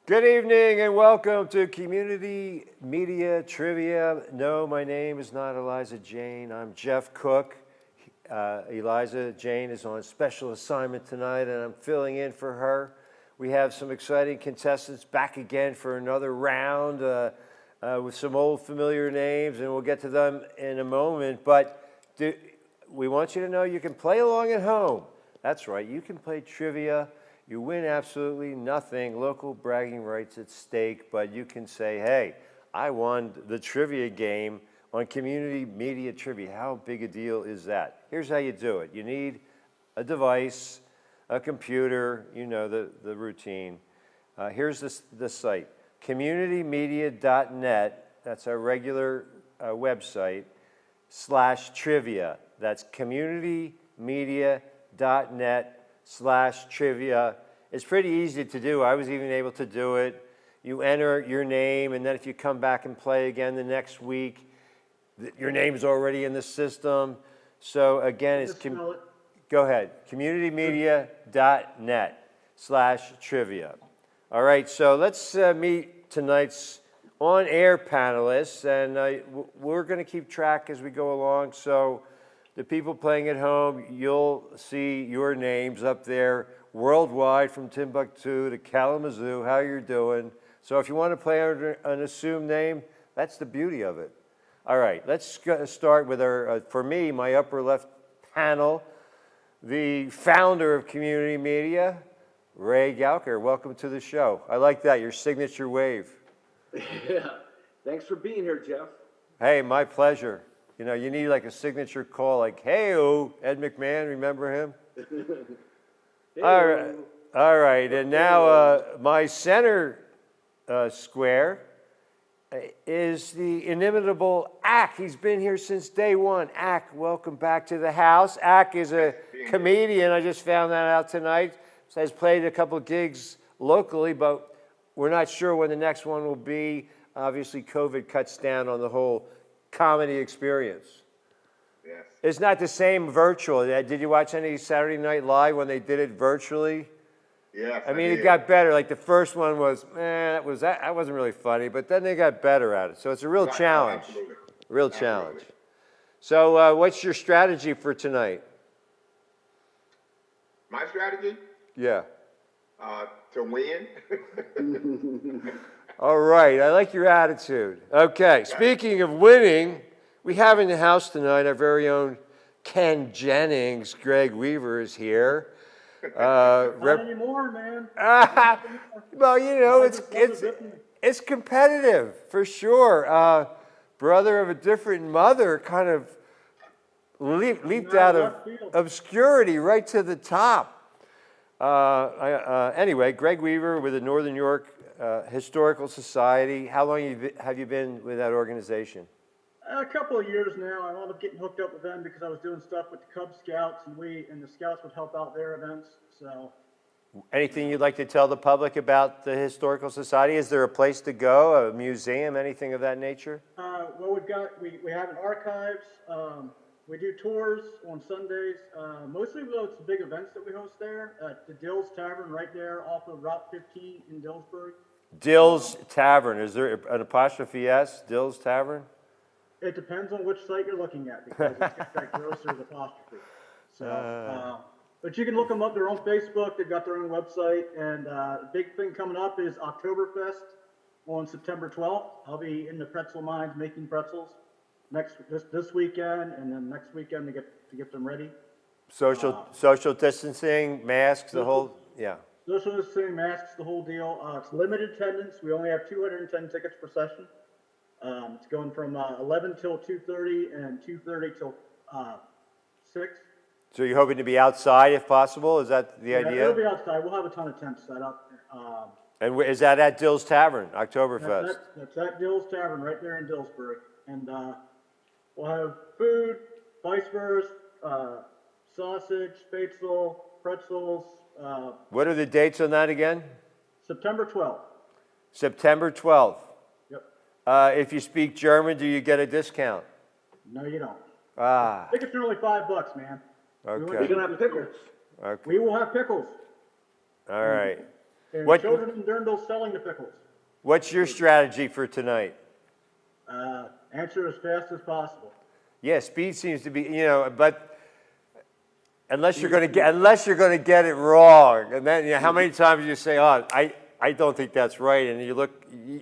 Good evening and welcome to Community Media Trivia. No, my name is not Eliza Jane. I'm Jeff Cook. Eliza Jane is on special assignment tonight and I'm filling in for her. We have some exciting contestants back again for another round with some old familiar names, and we'll get to them in a moment. But we want you to know you can play along at home. That's right, you can play trivia. You win absolutely nothing, local bragging rights at stake, but you can say, hey, I won the trivia game on Community Media Trivia. How big a deal is that? Here's how you do it. You need a device, a computer, you know the routine. Here's the site, communitymedia.net, that's our regular website, /trivia. That's communitymedia.net/trivia. It's pretty easy to do. I was even able to do it. You enter your name, and then if you come back and play again the next week, your name's already in the system. So again, it's go ahead, communitymedia.net/trivia. All right, so let's meet tonight's on-air panelists, and we're going to keep track as we go along. So the people playing at home, you'll see your names up there worldwide from Timbuktu to Kalamazoo, how you're doing. So if you want to play under an assumed name, that's the beauty of it. All right, let's start with our, for me, my upper left panel, the founder of Community Media, Ray Gowker. Welcome to the show. I like that, your signature wave. Yeah, thanks for being here, Jeff. Hey, my pleasure. You know, you need like a signature call, like, hey-o, Ed McMahon, remember him? Hey-o. All right, and now my center square is the inimitable Ack. He's been here since day one. Ack, welcome back to the house. Ack is a comedian. I just found that out tonight. So he's played a couple of gigs locally, but we're not sure when the next one will be. Obviously, COVID cuts down on the whole comedy experience. Yes. It's not the same virtual. Did you watch any Saturday Night Live when they did it virtually? Yes. I mean, it got better. Like the first one was, that wasn't really funny, but then they got better at it. So it's a real challenge. Absolutely. Real challenge. So what's your strategy for tonight? My strategy? Yeah. To win. All right. I like your attitude. Okay. Speaking of winning, we have in the house tonight our very own Ken Jennings. Greg Weaver is here. Not anymore, man. Well, you know, it's competitive for sure. Brother of a different mother kind of leaped out of obscurity right to the top. Anyway, Greg Weaver with the Northern York Historical Society. How long have you been with that organization? A couple of years now. I wound up getting hooked up with them because I was doing stuff with the Cub Scouts, and the Scouts would help out their events. So, anything you'd like to tell the public about the Historical Society? Is there a place to go, a museum, anything of that nature? well, we have an archives. We do tours on Sundays. Mostly it's the big events that we host there at the Dills Tavern right there off of Route 15 in Dillsburg. Dills Tavern. Is there an apostrophe S? Dills Tavern? It depends on which site you're looking at because it's got that grocer's apostrophe. So, but you can look them up. They're on Facebook. They've got their own website. And the big thing coming up is Oktoberfest on September 12th. I'll be in the pretzel mines making pretzels this weekend, and then next weekend to get them ready. Social distancing, masks, the whole, yeah. Social distancing, masks, the whole deal. It's limited attendance. We only have 210 tickets per session. It's going from 11 till 2:30 and 2:30 till 6. So you're hoping to be outside if possible? Is that the idea? It'll be outside. We'll have a ton of tents set up. And is that at Dills Tavern, Oktoberfest? That's at Dills Tavern right there in Dillsburg. And we'll have food, Weisswurst, sausage, spätzle, pretzels. What are the dates on that again? September 12th. September 12th. Yep. If you speak German, do you get a discount? No, you don't. Tickets are only $5, man. Okay. We're going to have pickles. Okay. We will have pickles. All right. And What- children in Durnville selling the pickles. What's your strategy for tonight? Answer as fast as possible. Yeah, speed seems to be, but unless you're going to get it wrong, and then how many times do you say, "Oh, I don't think that's right," and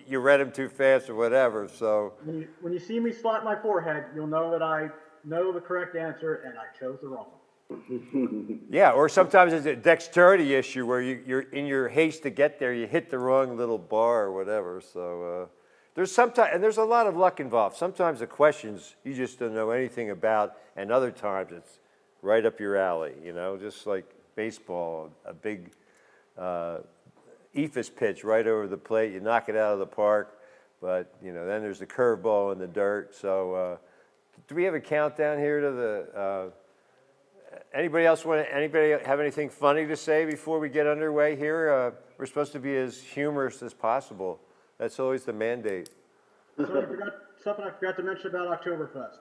you read them too fast or whatever. So When you see me slap my forehead, you'll know that I know the correct answer and I chose the wrong one. yeah, or sometimes it's a dexterity issue where you're in your haste to get there, you hit the wrong little bar or whatever. So and there's a lot of luck involved. Sometimes the questions you just don't know anything about, and other times it's right up your alley. Just like baseball, a big eephus pitch right over the plate, you knock it out of the park, but then there's the curveball in the dirt. So do we have a countdown here to the? Anybody have anything funny to say before we get underway here? We're supposed to be as humorous as possible. That's always the mandate. Something I forgot to mention about Oktoberfest.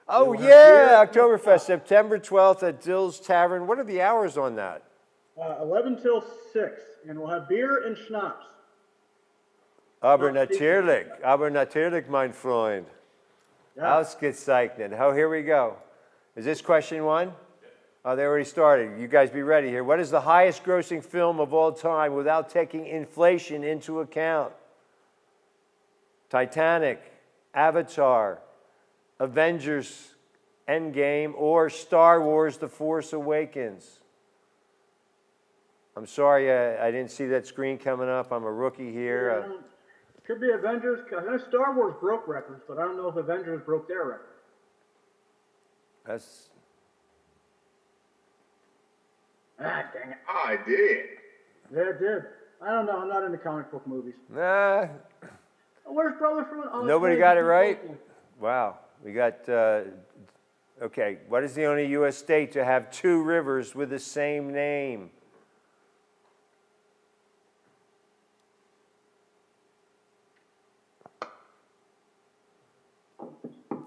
Oh We'll have yeah, beer. Oktoberfest, September 12th at Dill's Tavern. What are the hours on that? 11 till 6, and we'll have beer and schnapps. Aber natürlich, mein Freund. Yeah. Ausgezeichnet. Oh, here we go. Is this question one? Oh, they already started. You guys be ready here. What is the highest grossing film of all time without taking inflation into account? Titanic, Avatar, Avengers Endgame, or Star Wars The Force Awakens? I'm sorry, I didn't see that screen coming up. I'm a rookie here. Could be Avengers. I know Star Wars broke records, but I don't know if Avengers broke their record. That's Ah, dang it. I did. Yeah, it did. I don't know. I'm not into comic book movies. nah. Where's Brother from? Oh, Nobody it's got it Blazing right? Saddles. Wow. We got, okay, what is the only U.S. state to have two rivers with the same name?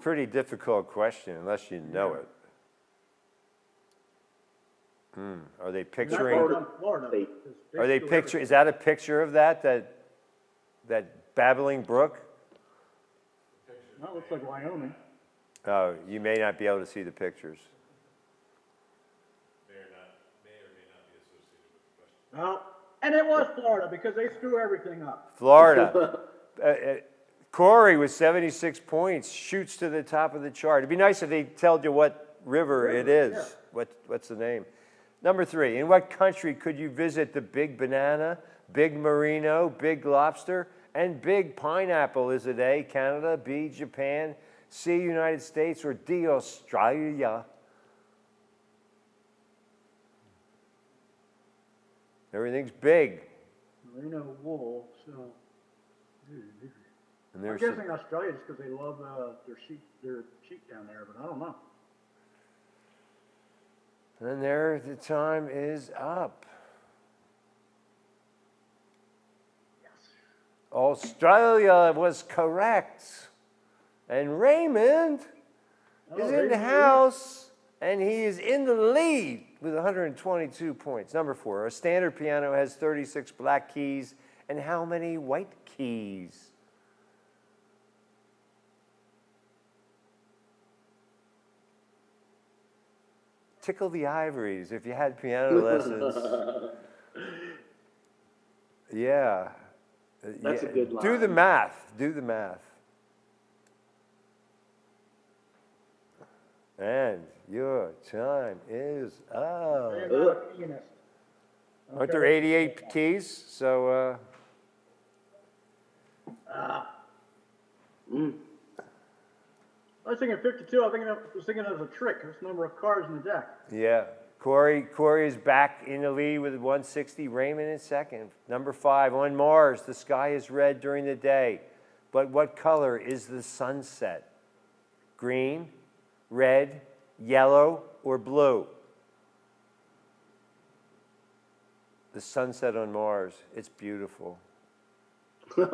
Pretty difficult question unless you know it. Are they Not picturing? Florida. State. It's Are they basically picture? Is that a picture of that babbling brook? everything. That looks like Wyoming. Oh, you may not be able to see the pictures. Well, and it was Florida because they screw everything up. Florida. Corey with 76 points shoots to the top of the chart. It'd be nice if they told you what river it is. yeah. What's the name? Number 3, in what country could you visit the Big Banana, Big Merino, Big Lobster, and Big Pineapple? Is it A, Canada, B, Japan, C, United States, or D, Australia? Everything's big. Merino wool, so. And I'm there's guessing Australia just because they love their sheep down there, but I don't know. And there, the time is up. Australia was correct. And Raymond is in the house, and he is in the lead with 122 points. Number 4, a standard piano has 36 black keys, and how many white keys? Tickle the ivories if you had piano lessons. Yeah. That's a good Do the line. math. Do the math. And your time is I up. am not a pianist. Aren't there 88 keys? So, I was thinking 52. I was thinking it was a trick. There's the number of cards in the deck. yeah. Corey is back in the lead with 160. Raymond in second. Number 5, on Mars, the sky is red during the day. But what color is the sunset? Green, red, yellow, or blue? The sunset on Mars. It's beautiful. you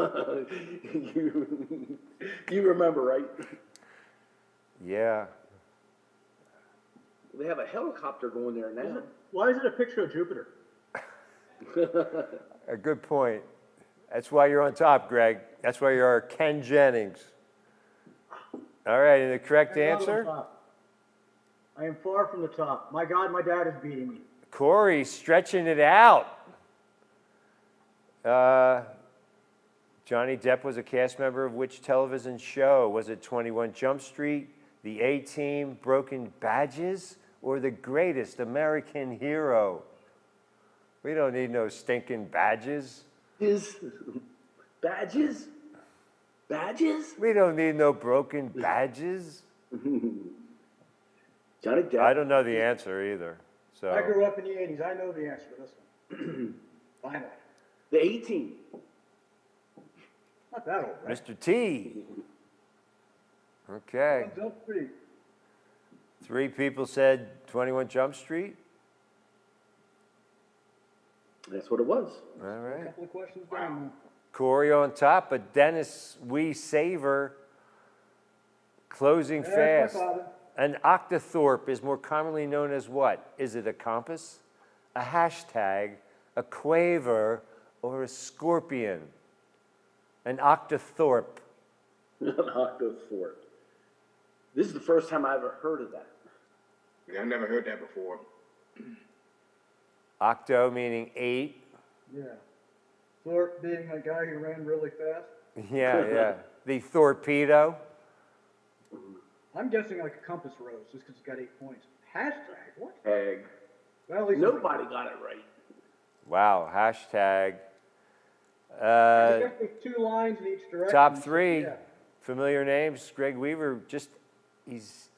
remember, right? Yeah. They have a helicopter going there now. Why is it a picture of Jupiter? A good point. That's why you're on top, Greg. That's why you're Ken Jennings. All right, and the correct I'm not on answer? top. I am far from the top. My God, my dad is beating me. Corey stretching it out. Johnny Depp was a cast member of which television show? Was it 21 Jump Street, The A-Team, Broken Badges, or The Greatest American Hero? We don't need no stinking badges. Badges? Badges? We don't need no broken badges. Johnny Depp. I don't know the answer either. I So grew up in the 80s. I know the answer to this one. Finally. The 18. Not that old, right? Mr. T. Okay. Jump Street. 3 people said 21 Jump Street. That's what it was. All A right. couple of questions down. Corey on top, but Dennis Weesaver closing There's fast. my father. An octothorpe is more commonly known as what? Is it a compass, a hashtag, a quaver, or a scorpion? An octothorpe. An octothorpe. This is the first time I ever heard of that. Yeah, I've never heard that before. Octo meaning 8. Yeah. Thorpe being a guy who ran really fast. Yeah. The torpedo. I'm guessing like a compass rose just because it's got 8 points. Hashtag? What? Egg. Well, at least Nobody got it right. Wow. Hashtag. I guess there's 2 lines in each direction. Top so, 3 yeah. familiar names. Greg Weaver, he's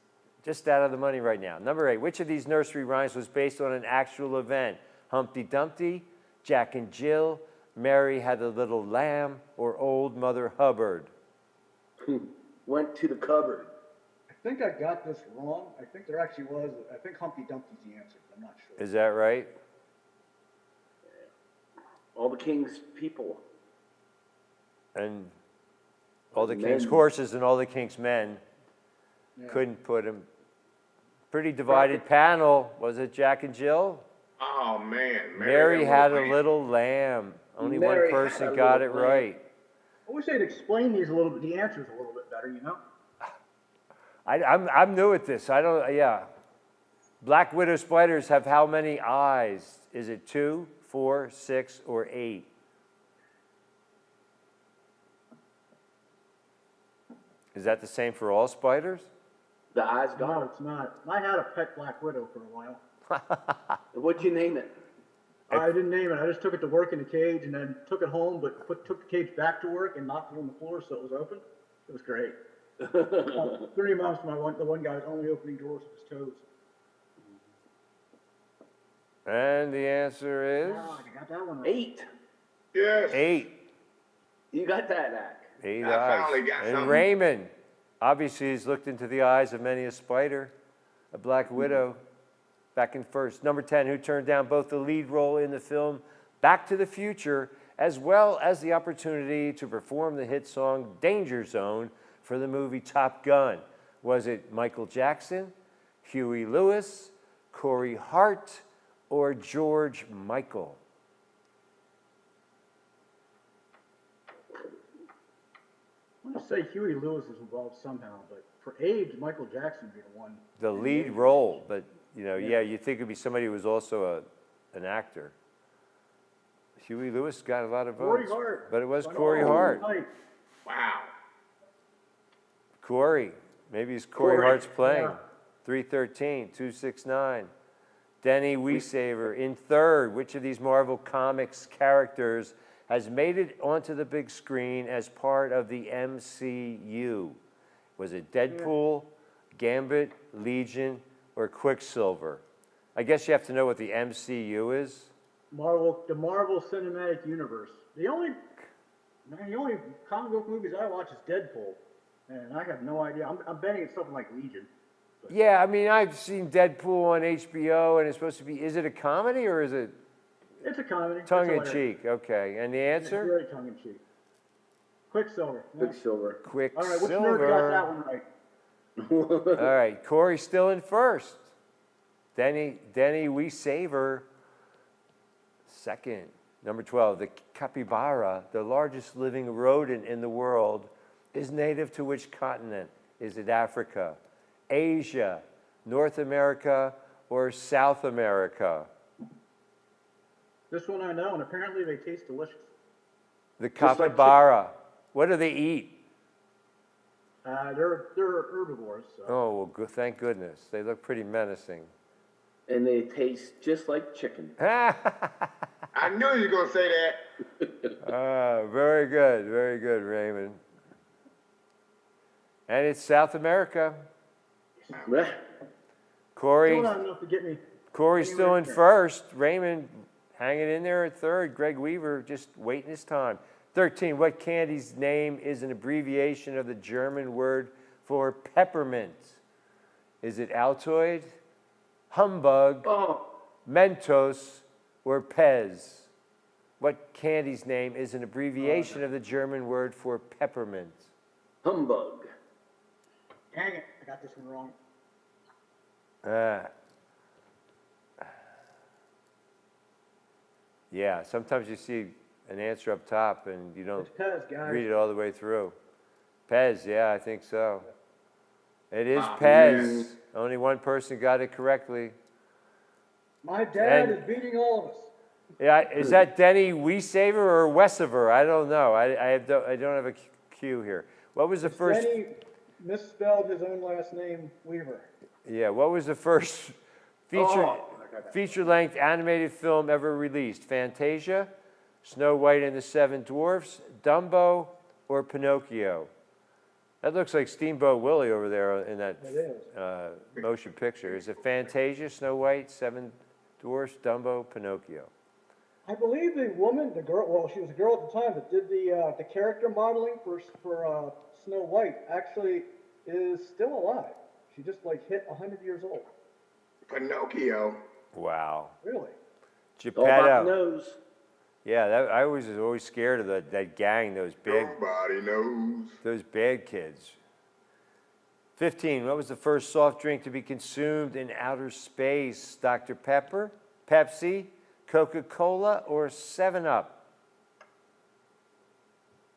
just out of the money right now. Number 8, which of these nursery rhymes was based on an actual event? Humpty Dumpty, Jack and Jill, Mary Had a Little Lamb, or Old Mother Hubbard? Went to the cupboard. I think I got this wrong. I think there actually was. I think Humpty Dumpty's the answer. But I'm not sure. Is that right? All the king's people. And all the Men. king's horses and all the king's men Yeah. couldn't put him. Pretty divided panel. Was it Jack and Jill? Oh, man. Mary Had a Little Lamb. Only Mary one Had person a got it Little Lamb. right. I wish they'd explain these a little bit, the answers a little bit better, you know? I'm new at this. I don't, yeah. Black widow spiders have how many eyes? Is it 2, 4, 6, or 8? Is that the same for all spiders? The eyes No, got it's not. I had a pet black widow for a while. it. What'd you name it? I didn't name it. I just took it to work in a cage and then took it home, but took the cage back to work and knocked it on the floor so it was open. It was great. 3 months, the one guy was only opening doors with his toes. And the answer is Oh, I got that one right. 8. Yes. 8. You got that, Ack. 8 I eyes. finally got And something. Raymond, obviously he's looked into the eyes of many a spider, a black widow, back in first. Number 10, who turned down both the lead role in the film Back to the Future, as well as the opportunity to perform the hit song Danger Zone for the movie Top Gun? Was it Michael Jackson, Huey Lewis, Corey Hart, or George Michael? I want to say Huey Lewis is involved somehow, but for age, Michael Jackson would be the one. The lead role, but yeah, you think it'd be somebody who was also an actor. Huey Lewis got a lot of Corey votes, Hart. but it was I know. Corey Hart. Right. Wow. Corey, maybe it's Corey Corey, Hart's playing. yeah. 313, 269. Denny Weesaver in third. Which of these Marvel Comics characters has made it onto the big screen as part of the MCU? Was it Deadpool, Gambit, Legion, or Quicksilver? I guess you have to know what the MCU is. The Marvel Cinematic Universe. The only comic book movies I watch is Deadpool, and I have no idea. I'm betting it's something like Legion. Yeah, I mean, I've seen Deadpool on HBO, and it's supposed to be, is it a comedy or is it It's a comedy. It's tongue in hilarious. cheek? Okay, and the It's answer? very tongue in cheek. Quicksilver. Yeah. Quicksilver. All right, which nerd got that one right? All right, Corey's still in first. Denny Weesaver second. Number 12, the capybara, the largest living rodent in the world, is native to which continent? Is it Africa, Asia, North America, or South America? This one I know, and apparently they taste delicious. The Just like capybara. What do they eat? They're herbivores. So. Oh, well, thank goodness. They look pretty menacing. And they taste just like chicken. I knew you were going to say that. Very good, Raymond. And it's South America. Meh. Corey, Still not enough to get me. Corey's Anyway, still in there. first. Raymond hanging in there at third. Greg Weaver just waiting his time. 13, what candy's name is an abbreviation of the German word for peppermint? Is it Altoid, Humbug, Oh, Mentos, or Pez? What candy's name is an abbreviation of the German word for peppermint? humbug. Dang it, I got this one wrong. Yeah, sometimes you see an answer up top and you don't It's Pez, guys. read it all the way through. Pez, yeah, I think so. It is Oh, Pez. man. Only one person got it correctly. My dad And- is beating all of us. Yeah, is that Denny Weesaver or Wessever? I don't know. I don't have a cue here. What was the first? Denny misspelled his own last name, Weaver. Yeah, what was the first feature-length animated film ever released? Fantasia, Snow White and the Seven Dwarfs, Dumbo, or Pinocchio? That looks like Steamboat Willie over there in that It is. motion picture. Is it Fantasia, Snow White, Seven Dwarfs, Dumbo, Pinocchio? I believe the woman, the girl, well, she was a girl at the time that did the character modeling for Snow White actually is still alive. She just like hit 100 years old. Pinocchio. Wow. Really? All about the Geppetto. nose. Yeah, I was always scared of that gang, those Nobody knows. bad kids. 15, what was the first soft drink to be consumed in outer space? Dr. Pepper, Pepsi, Coca-Cola, or 7-Up?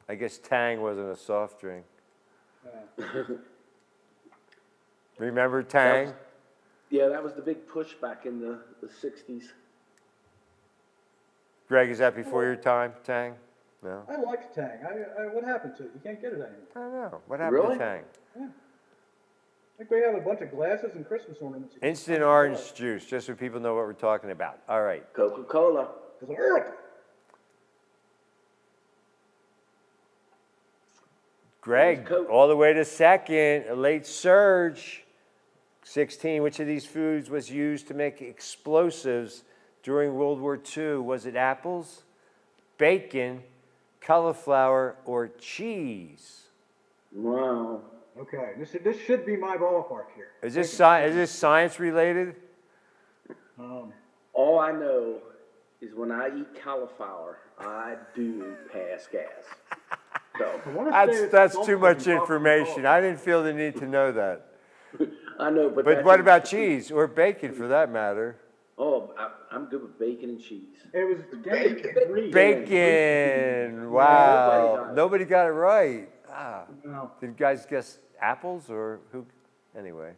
I guess Tang wasn't a soft drink. Remember Tang? Yeah, that was the big push back in the 60s. Greg, is that before your time, Tang? No? I liked Tang. What happened to it? You can't get it anymore. I don't know. What happened Really? to Tang? I think we have a bunch of glasses and Christmas ornaments. Instant orange juice, just so people know what we're talking about. All right. Coca-Cola. Greg, Coke. all the way to second, a late surge. 16, which of these foods was used to make explosives during World War II? Was it apples, bacon, cauliflower, or cheese? Wow. Okay, this should be my ballpark here. Is this science related? All I know is when I eat cauliflower, I do pass gas. So I wanna say it's That's something too much from information. I didn't feel the need to know that. I know, but But that's what a- about cheese or bacon for that matter? Oh, I'm good with bacon and cheese. It was Bacon. Green. Bacon. Wow. got it. Nobody got it right. Ah. No. Did you guys guess apples or who? Anyway.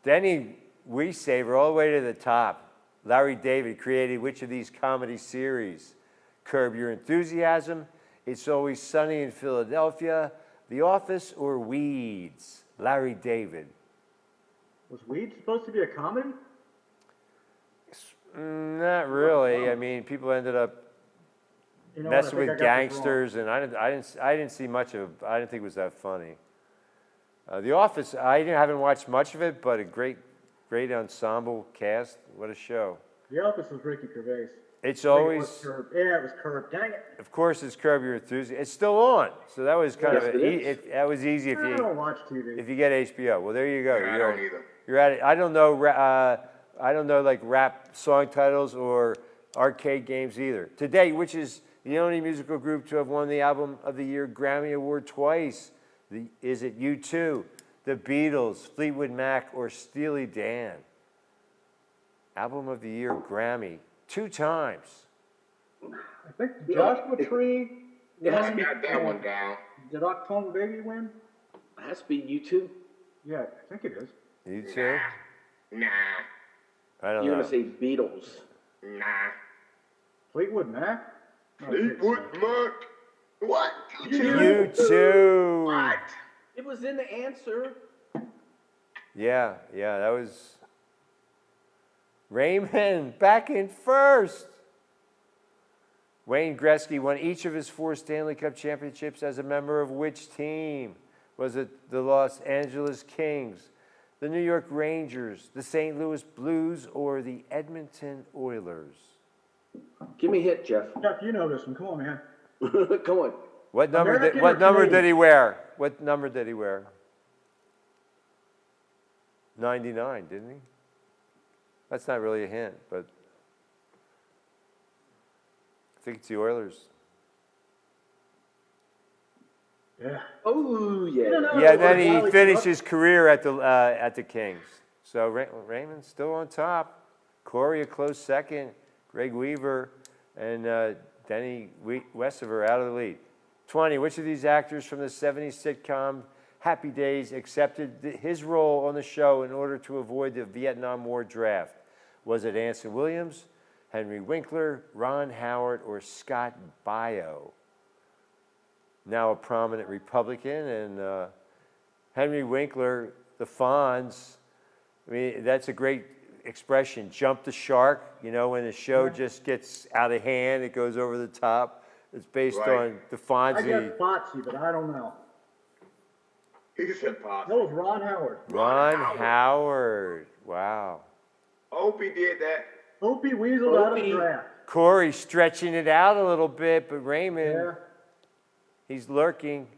Denny Weesaver, all the way to the top. Larry David created which of these comedy series? Curb Your Enthusiasm, It's Always Sunny in Philadelphia, The Office, or Weeds? Larry David. Was Weed supposed to be a comedy? Not really. I mean, people ended up You know what, I messing think I with got this wrong. gangsters, and I didn't see much of. I didn't think it was that funny. The Office. Haven't watched much of it, but a great ensemble cast. What a show! The Office was Ricky Gervais. It's I think it was always, Curb. Yeah, it was Curb. Dang it. of course, it's Curb Your Enthusiasm. It's still on, so that was kind Yes, of it is. that was easy if I you don't watch TV. get HBO. Well, there you go. I don't either. You're at it. I don't know. I don't know like rap song titles or arcade games either. Today, which is the only musical group to have won the Album of the Year Grammy Award twice? Is it U2, the Beatles, Fleetwood Mac, or Steely Dan? Album of the Year Grammy 2 times. I think Joshua Tree. It has I to be, got that one down. Did Octone Baby win? has to be U2. Yeah, I think it is. You too? Nah. I don't You're know. gonna say Beatles. Nah. Fleetwood Mac? No, Fleetwood Mac. What? You too. What? It was in the answer. Yeah, that was Raymond back in first. Wayne Gretzky won each of his 4 Stanley Cup championships as a member of which team? Was it the Los Angeles Kings, the New York Rangers, the St. Louis Blues, or the Edmonton Oilers? Give me a hit, Jeff. Jeff, you know this one. Come on, man. Come on. What number American what or number Canadian? did he wear? What number did he wear? 99, didn't he? That's not really a hint, but I think it's the Oilers. Yeah. Oh, yeah. No. Yeah, then he Valley finished Cup. his career at the Kings. So Raymond's still on top. Corey a close second. Greg Weaver and Denny Westover out of the lead. 20. Which of these actors from the 70s sitcom Happy Days accepted his role on the show in order to avoid the Vietnam War draft? Was it Anson Williams, Henry Winkler, Ron Howard, or Scott Baio? Now a prominent Republican, and Henry Winkler, the Fonz. I mean, that's a great expression. Jump the shark. You know, when the show just gets out of hand, it goes over the top. It's based Right. on the I guess Fonzie. Foxy, but I don't know. He said pop. That was Ron Howard. Ron Howard. Wow. I hope he did that. Opie weaseled out of the Opie. draft. Corey stretching it out a little bit, but Raymond, Yeah. he's lurking.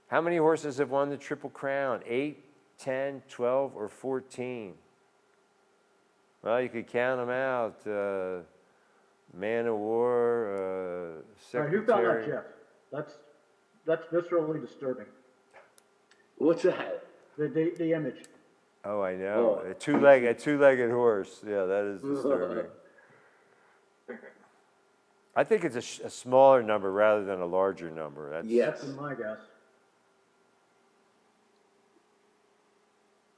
How many horses have won the Triple Crown? 8, 10, 12, or 14? Well, you could count them out. Man of War, All right, Secretary. who found that, Jeff? That's viscerally disturbing. What's that? The image. Oh, I know. Oh. A two-legged horse. Yeah, that is disturbing. I think it's a smaller number rather than a larger number. That's, Yes. That's my guess.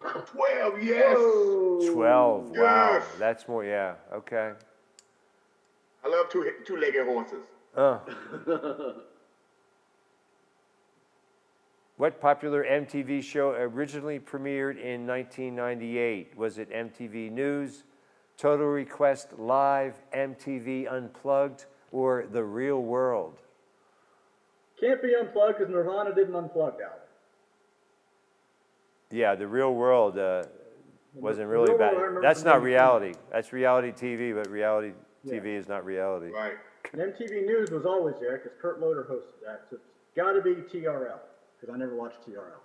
12, yes. 12. Wow. Yes. That's more, yeah. Okay. I love two-legged horses. What popular MTV show originally premiered in 1998? Was it MTV News, Total Request Live, MTV Unplugged, or The Real World? Can't be unplugged because Nirvana did an unplugged album. Yeah, The Real World wasn't really Real World, I bad. remember That's from not MTV. reality. That's reality TV, but reality TV is not reality. Right. And MTV News was always there because Kurt Loder hosted that. So it's got to be TRL because I never watched TRL.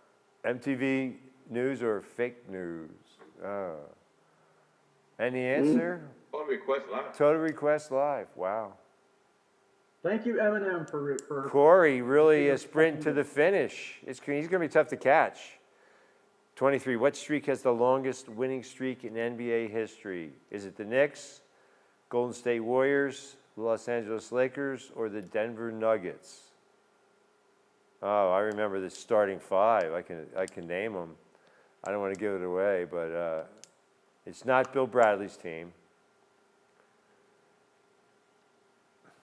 MTV News or fake news? Any answer? Total Request Live. Total Request Live. Wow. Thank you, Eminem, for Corey really is sprinting to the finish. He's going to be tough to catch. 23. What streak has the longest winning streak in NBA history? Is it the Knicks, Golden State Warriors, the Los Angeles Lakers, or the Denver Nuggets? Oh, I remember the starting 5. I can name them. I don't want to give it away, but it's not Bill Bradley's team.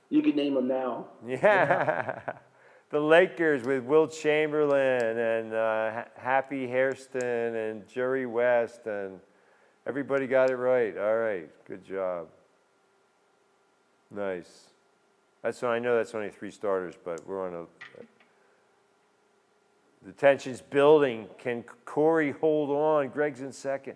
You can name them now. Yeah. The Lakers with Will Chamberlain and Happy Hairston and Jerry West, and everybody got it right. All right, good job. Nice. I know that's only 3 starters, but we're on the tension's building. Can Corey hold on? Greg's in second.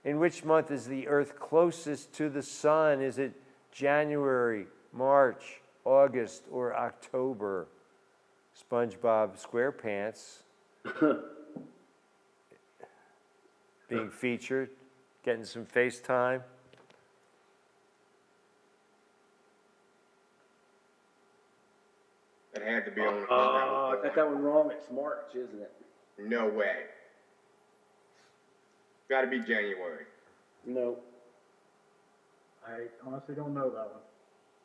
In which month is the Earth closest to the sun? Is it January, March, August, or October? SpongeBob SquarePants being featured, getting some FaceTime. It had to be on. I got that one wrong. It's March, isn't it? No way. Got to be January. No. I honestly don't know that one.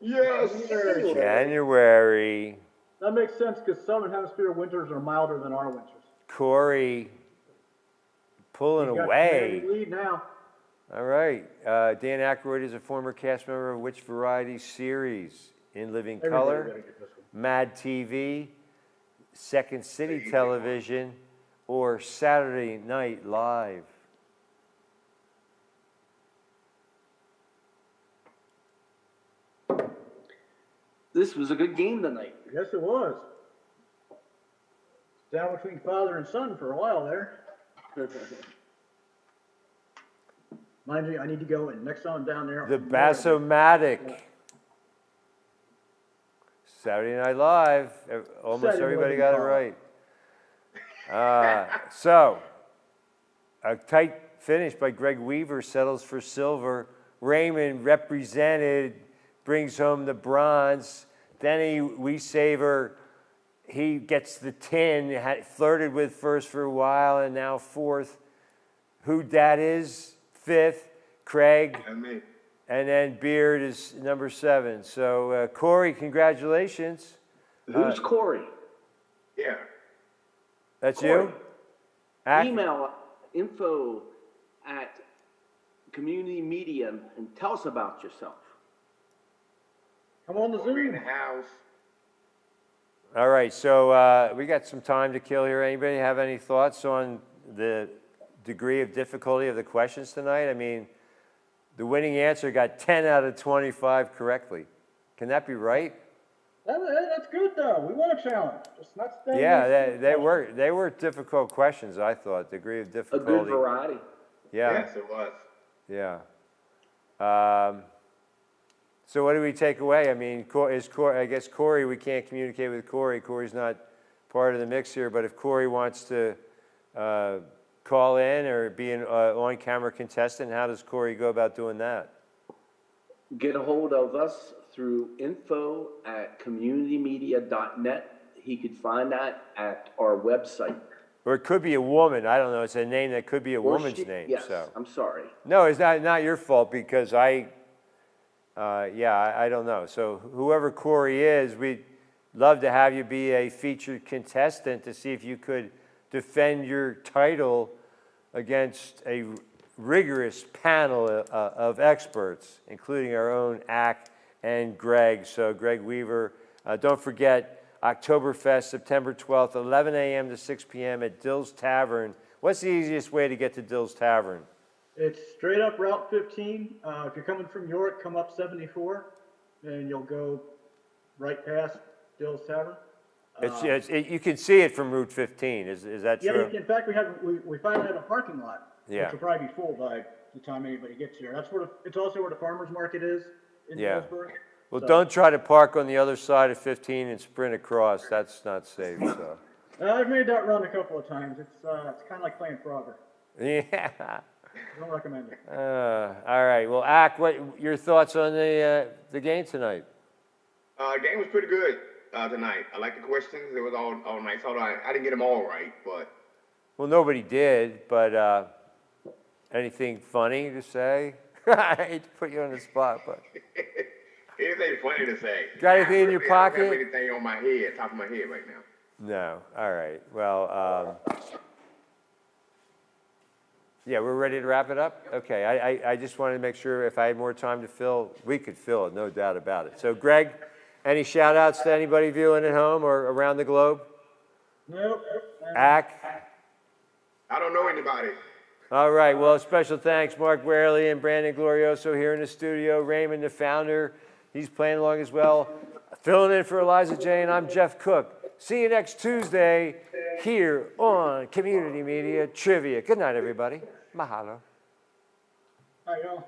Yes. January. That makes sense because Southern Hemisphere winters are milder than our winters. Corey pulling You got away. the lead now. All right. Dan Aykroyd is a former cast member of which variety series? In Living Everybody Color, gotta get this one. Mad TV, Second City Television, or Saturday Night Live? This was a good game tonight. Yes, it was. Down between father and son for a while there. Mind you, I need to go and next time I'm down there. The Bassomatic. Saturday Night Live. Almost Saturday everybody morning got it call. right. So, a tight finish by Greg Weaver settles for silver. Raymond represented, brings home the bronze. Denny Weesaver, he gets the tin, had flirted with first for a while and now fourth. Who Dat is fifth. Craig. And me. And then Beard is number 7. So, Corey, congratulations. Who's Corey? Yeah. That's Corey. you? Ack? Email info@community media and tell us about yourself. Come on the We're in Zoom. the house. All right, so we got some time to kill here. Anybody have any thoughts on the degree of difficulty of the questions tonight? I mean, the winning answer got 10 out of 25 correctly. Can that be right? That's good though. We want a challenge. Just not staying. Yeah, they were difficult questions, I thought. Degree of A difficulty. good variety. Yeah, Yes, it was. yeah. So what do we take away? I mean, I guess Corey, we can't communicate with Corey. Corey's not part of the mix here, but if Corey wants to call in or be an on-camera contestant, how does Corey go about doing that? Get a hold of us through info@communitymedia.net. He could find that at our website. Or it could be a woman. I don't know. It's a name that could be a Or woman's she- name. Yes, So I'm sorry. no, it's not your fault because I don't know. So whoever Corey is, we'd love to have you be a featured contestant to see if you could defend your title against a rigorous panel of experts, including our own Ack and Greg. So Greg Weaver, don't forget Oktoberfest, September 12th, 11 a.m. to 6 p.m. at Dill's Tavern. What's the easiest way to get to Dill's Tavern? It's straight up Route 15. If you're coming from York, come up 74, and you'll go right past Dill's Tavern. You can see it from Route 15. Is that Yeah, true? in fact, we finally have a parking lot, Yeah. which will probably be full by the time anybody gets here. It's also where the farmers market is in Yeah. Hillsburg. Well, So- don't try to park on the other side of 15 and sprint across. That's not safe. So, I've made that run a couple of times. It's kind of like playing Frogger. yeah. Don't recommend it. All right. Well, Ack, what your thoughts on the game tonight? The game was pretty good tonight. I like the questions. It was all nice. Although I didn't get them all right, but Well, nobody did, but anything funny to say? I hate to put you on the spot, but anything funny to say? Got anything in your I don't pocket? have anything on my head, top of my head right now. no. All right. Well, yeah, we're ready to wrap it up? Okay. I just wanted to make sure if I had more time to fill, we could fill it, no doubt about it. So, Greg, any shout outs to anybody viewing at home or around the globe? Nope. Ack? I don't know anybody. All right. Well, special thanks, Mark Warely and Brandon Glorioso here in the studio. Raymond, the founder, he's playing along as well. Filling in for Eliza Jane, I'm Jeff Cook. See you next Tuesday here on Community Media Trivia. Good night, everybody. Mahalo. All right, y'all.